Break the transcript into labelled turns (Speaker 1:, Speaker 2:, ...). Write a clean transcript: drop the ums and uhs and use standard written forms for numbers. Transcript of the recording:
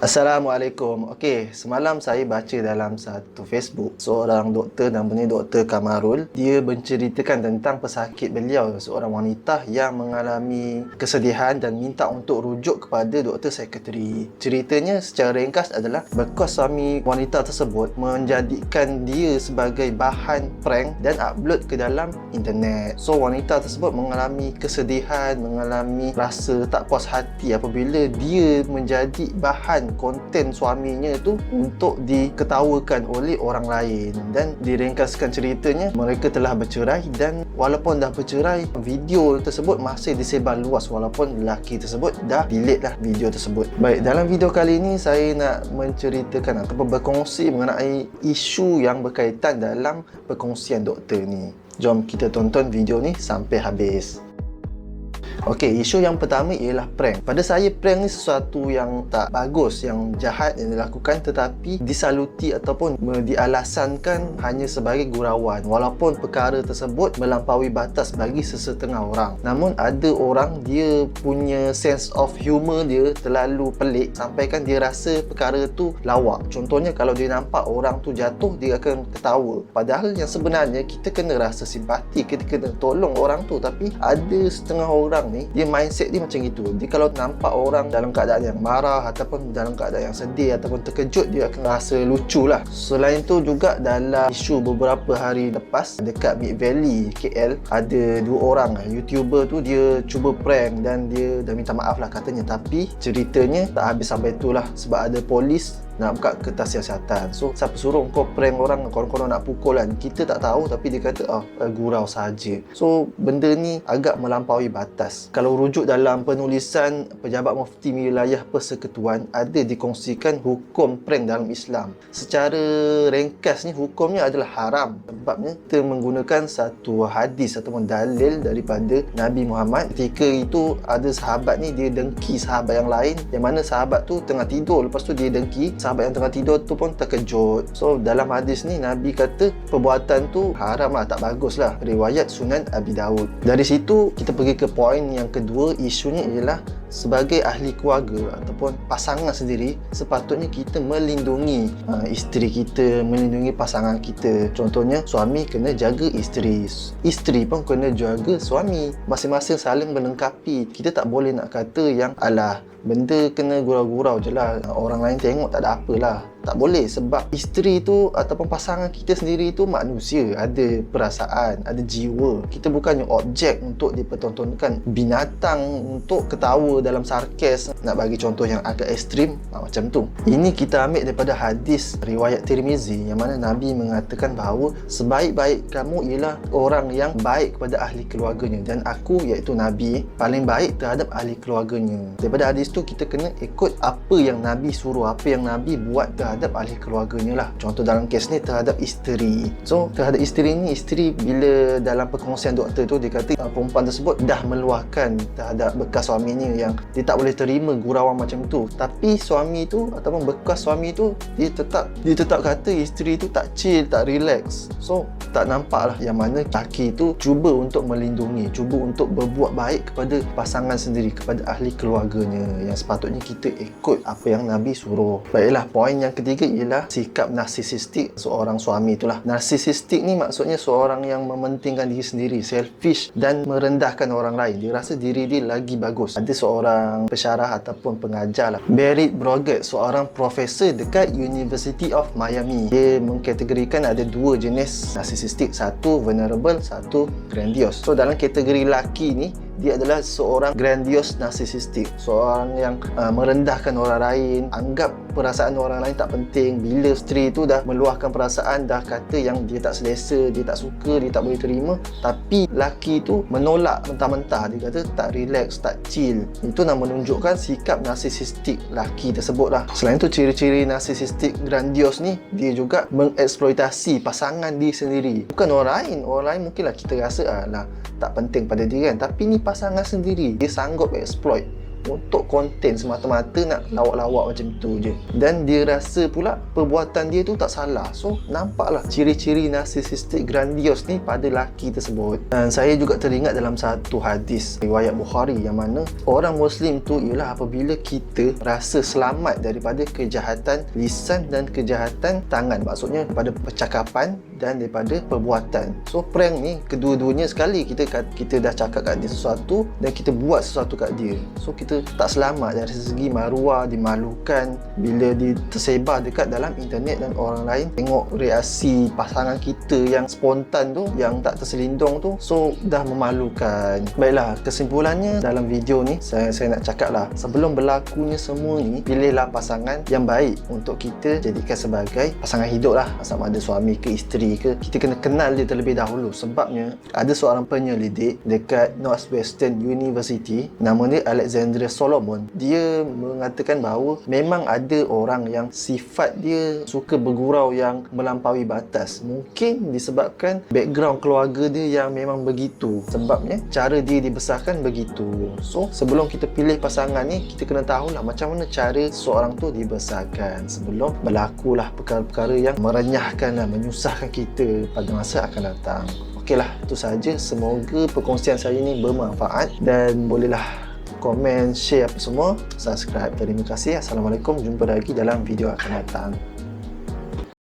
Speaker 1: Assalamualaikum. Okey, semalam saya baca dalam satu Facebook seorang doktor, namanya Dr. Kamarul. Dia menceritakan tentang pesakit beliau, seorang wanita yang mengalami kesedihan dan minta untuk rujuk kepada doktor sekretari. Ceritanya secara ringkas adalah bekas suami wanita tersebut menjadikan dia sebagai bahan prank dan upload ke dalam internet. So wanita tersebut mengalami kesedihan, mengalami rasa tak puas hati apabila dia menjadi bahan konten suaminya tu untuk diketawakan oleh orang lain. Dan diringkaskan ceritanya, mereka telah bercerai dan walaupun dah bercerai, video tersebut masih disebar luas walaupun lelaki tersebut dah delete lah video tersebut. Baik, dalam video kali ini saya nak menceritakan ataupun berkongsi mengenai isu yang berkaitan dalam perkongsian doktor ni. Jom kita tonton video ni sampai habis. Okey, isu yang pertama ialah prank. Pada saya, prank ni sesuatu yang tak bagus, yang jahat yang dilakukan, tetapi disaluti ataupun dialasankan hanya sebagai gurauan walaupun perkara tersebut melampaui batas bagi sesetengah orang. Namun ada orang dia punya sense of humor dia terlalu pelik sampaikan dia rasa perkara tu lawak. Contohnya kalau dia nampak orang tu jatuh, dia akan ketawa. Padahal yang sebenarnya kita kena rasa simpati, kita kena tolong orang tu, tapi ada setengah orang ni, dia mindset dia macam itu. Dia kalau nampak orang dalam keadaan yang marah ataupun dalam keadaan yang sedih ataupun terkejut, dia akan rasa lucu lah. Selain tu juga dalam isu beberapa hari lepas dekat Mid Valley KL, ada dua orang YouTuber tu dia cuba prank dan dia dah minta maaf lah katanya, tapi ceritanya tak habis sampai tu lah sebab ada polis nak buka kertas siasatan. So siapa suruh kau prank orang, korang-korang nak pukul kan? Kita tak tahu tapi dia kata gurau saja. So benda ni agak melampaui batas. Kalau rujuk dalam penulisan Pejabat Mufti Wilayah Persekutuan, ada dikongsikan hukum prank dalam Islam. Secara ringkas ni hukumnya adalah haram. Sebabnya kita menggunakan satu hadis ataupun dalil daripada Nabi Muhammad. Ketika itu ada sahabat ni dia dengki sahabat yang lain, yang mana sahabat tu tengah tidur, lepas tu dia dengki sahabat yang tengah tidur tu pun terkejut. So dalam hadis ni Nabi kata perbuatan tu haram lah, tak bagus lah. Riwayat Sunan Abi Daud. Dari situ kita pergi ke poin yang kedua. Isunya ialah sebagai ahli keluarga ataupun pasangan sendiri, sepatutnya kita melindungi isteri kita, melindungi pasangan kita. Contohnya suami kena jaga isteri, isteri pun kena jaga suami. Masing-masing saling melengkapi. Kita tak boleh nak kata yang alah benda kena gurau-gurau je lah, orang lain tengok tak ada apalah. Tak boleh, sebab isteri tu ataupun pasangan kita sendiri tu manusia, ada perasaan, ada jiwa. Kita bukannya objek untuk dipertontonkan, binatang untuk ketawa dalam sarkas. Nak bagi contoh yang agak ekstrim macam tu. Ini kita ambil daripada hadis riwayat Tirmizi, yang mana Nabi mengatakan bahawa sebaik-baik kamu ialah orang yang baik kepada ahli keluarganya, dan aku iaitu Nabi paling baik terhadap ahli keluarganya. Daripada hadis tu kita kena ikut apa yang Nabi suruh, apa yang Nabi buat terhadap ahli keluarganya lah. Contoh dalam kes ni terhadap isteri. So terhadap isteri ni, isteri bila dalam perkongsian doktor tu dia kata perempuan tersebut dah meluahkan terhadap bekas suaminya yang dia tak boleh terima gurauan macam tu. Tapi suami tu ataupun bekas suami tu dia tetap kata isteri tu tak chill, tak relax. So tak nampak lah yang mana lelaki tu cuba untuk melindungi, cuba untuk berbuat baik kepada pasangan sendiri, kepada ahli keluarganya, yang sepatutnya kita ikut apa yang Nabi suruh. Baiklah, poin yang ketiga ialah sikap narsisistik seorang suami itulah. Narsisistik ni maksudnya seorang yang mementingkan diri sendiri, selfish dan merendahkan orang lain. Dia rasa diri dia lagi bagus. Ada seorang pensyarah ataupun pengajar lah, Barry Broget, seorang profesor dekat University of Miami. Dia mengkategorikan ada dua jenis narsisistik, satu vulnerable, satu grandiose. So dalam kategori lelaki ni, dia adalah seorang grandiose narsisistik, seorang yang merendahkan orang lain, anggap perasaan orang lain tak penting. Bila isteri tu dah meluahkan perasaan, dah kata yang dia tak selesa, dia tak suka, dia tak boleh terima, tapi laki tu menolak mentah-mentah. Dia kata tak relax, tak chill. Itu nak menunjukkan sikap narsisistik laki tersebut lah. Selain tu, ciri-ciri narsisistik grandiose ni, dia juga mengeksploitasi pasangan dia sendiri. Bukan orang lain. Orang lain mungkinlah kita rasa lah tak penting pada dia kan, tapi ni pasangan sendiri dia sanggup exploit untuk konten semata-mata nak lawak-lawak macam tu je. Dan dia rasa pula perbuatan dia tu tak salah. So nampaklah ciri-ciri narsisistik grandios ni pada lelaki tersebut. Dan saya juga teringat dalam satu hadis riwayat Bukhari yang mana orang Muslim tu ialah apabila kita rasa selamat daripada kejahatan lisan dan kejahatan tangan. Maksudnya daripada percakapan dan daripada perbuatan. So prank ni kedua-duanya sekali kita dah cakap kat dia sesuatu dan kita buat sesuatu kat dia. So kita tak selamat dari segi maruah, dimalukan bila dia tersebar dekat dalam internet dan orang lain tengok reaksi pasangan kita yang spontan tu, yang tak terselindung tu. So dah memalukan. Baiklah, kesimpulannya dalam video ni saya nak cakap lah, sebelum berlakunya semua ni, pilihlah pasangan yang baik untuk kita jadikan sebagai pasangan hidup lah. Sama ada suami ke isteri ke, kita kena kenal dia terlebih dahulu. Sebabnya ada seorang penyelidik dekat Northwestern University, nama dia Alexandra Solomon. Dia mengatakan bahawa memang ada orang yang sifat dia suka bergurau yang melampaui batas. Mungkin disebabkan background keluarga dia yang memang begitu, sebabnya cara dia dibesarkan begitu. So sebelum kita pilih pasangan ni, kita kena tahulah macam mana cara seorang tu dibesarkan sebelum berlakulah perkara-perkara yang merenyahkan dan menyusahkan kita pada masa akan datang. Okeylah, itu saja. Semoga perkongsian saya ini bermanfaat dan bolehlah komen, share apa semua, subscribe. Terima kasih. Assalamualaikum. Jumpa lagi dalam video akan datang.